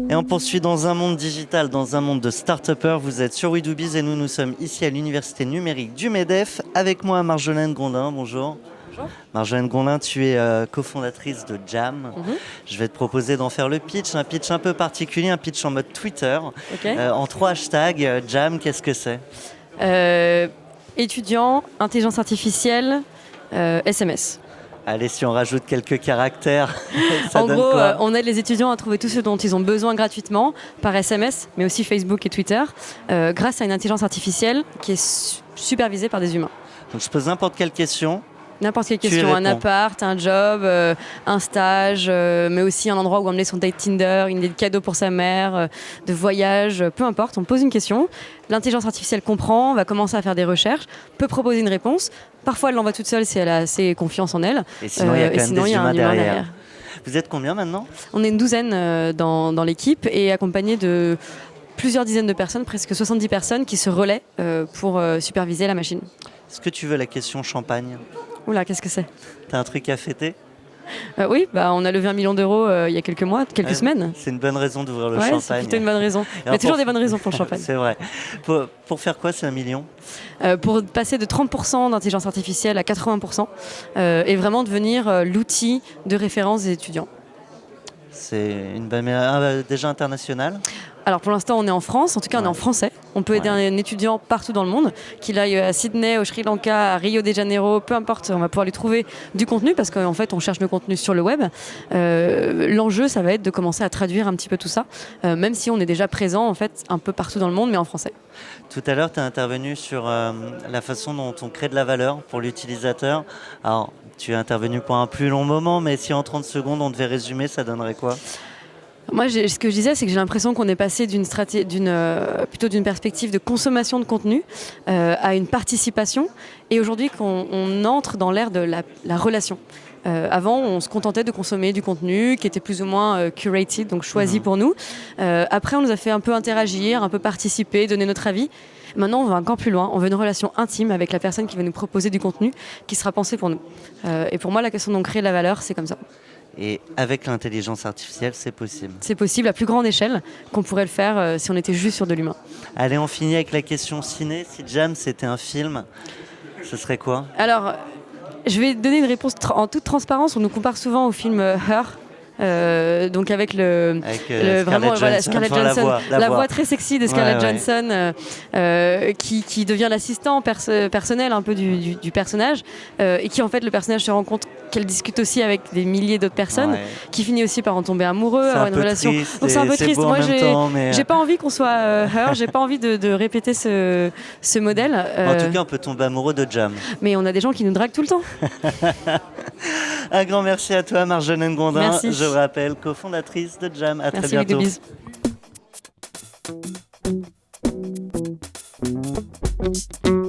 Et on poursuit dans un monde digital, dans un monde de start-upers. Vous êtes sur We Do Biz et nous sommes ici à l'Université numérique du MEDEF. Avec moi, Marjolaine Gondin. Bonjour. Bonjour. Marjolaine Gondin, tu es cofondatrice de Jam. Je vais te proposer d'en faire le pitch, un pitch un peu particulier, un pitch en mode Twitter. Okay. En 3 hashtags. Jam, qu'est-ce que c'est ? Étudiant, intelligence artificielle, SMS. Allez, si on rajoute quelques caractères, ça en donne gros, quoi on aide les étudiants à trouver tout ce dont ils ont besoin gratuitement par SMS, mais aussi Facebook et Twitter, grâce à une intelligence artificielle qui est supervisée par des humains. Donc je pose n'importe quelle question. N'importe quelle question, un appart, un job, un stage, mais aussi un endroit où emmener son date Tinder, une idée de cadeau pour sa mère, de voyage, peu importe, on pose une question, l'intelligence artificielle comprend, va commencer à faire des recherches, peut proposer une réponse, parfois elle l'envoie toute seule si elle a assez confiance en elle, et sinon il y a quand même des humains derrière. Vous êtes combien maintenant ? On est une douzaine dans l'équipe et accompagné de plusieurs dizaines de personnes, presque 70 personnes qui se relaient pour superviser la machine. Est-ce que tu veux la question champagne ? Oula, qu'est-ce que c'est ? T'as un truc à fêter ? Oui, on a levé 1 million d'euros il y a quelques mois, quelques semaines. C'est une bonne raison d'ouvrir le champagne. C'est plutôt une bonne raison. Il y a toujours des bonnes raisons pour le champagne. C'est vrai. Pour faire quoi, c'est 1 million ? Pour passer de 30% d'intelligence artificielle à 80% et vraiment devenir l'outil de référence des étudiants. C'est une bonne... déjà internationale ? Alors pour l'instant on est en France, en tout cas on est en français. On peut aider un étudiant partout dans le monde, qu'il aille à Sydney, au Sri Lanka, à Rio de Janeiro, peu importe, on va pouvoir lui trouver du contenu parce qu'en fait on cherche le contenu sur le web. L'enjeu ça va être de commencer à traduire un petit peu tout ça, même si on est déjà présent en fait un peu partout dans le monde mais en français. Tout à l'heure tu as intervenu sur la façon dont on crée de la valeur pour l'utilisateur. Alors tu es intervenu pour un plus long moment, mais si en 30 secondes on devait résumer, ça donnerait quoi ? Moi, ce que je disais, c'est que j'ai l'impression qu'on est passé plutôt d'une perspective de consommation de contenu à une participation, et aujourd'hui qu'on entre dans l'ère de la relation. Avant, on se contentait de consommer du contenu qui était plus ou moins curated, donc choisi pour nous. Après, on nous a fait un peu interagir, un peu participer, donner notre avis. Maintenant, on va encore plus loin. On veut une relation intime avec la personne qui va nous proposer du contenu qui sera pensé pour nous. Et pour moi, la question d'en créer de la valeur, c'est comme ça. Et avec l'intelligence artificielle, c'est possible. C'est possible à plus grande échelle qu'on pourrait le faire si on était juste sur de l'humain. Allez, on finit avec la question ciné. Si Jam, c'était un film, ce serait quoi ? Alors, je vais donner une réponse en toute transparence. On nous compare souvent au film Her. Donc avec Scarlett Johansson, la voix très sexy de Scarlett Johansson, qui devient l'assistant personnel un peu du personnage, et qui en fait le personnage se rend compte qu'elle discute aussi avec des milliers d'autres personnes, qui finit aussi par en tomber amoureux, avoir une relation. Donc c'est un peu triste. Moi j'ai pas envie qu'on soit Her, j'ai pas envie de répéter ce modèle. En tout cas on peut tomber amoureux de Jam. Mais on a des gens qui nous draguent tout le temps. Un grand merci à toi Marjolaine Gondin. Merci. Je vous rappelle, cofondatrice de Jam. À merci, très bientôt. Merci.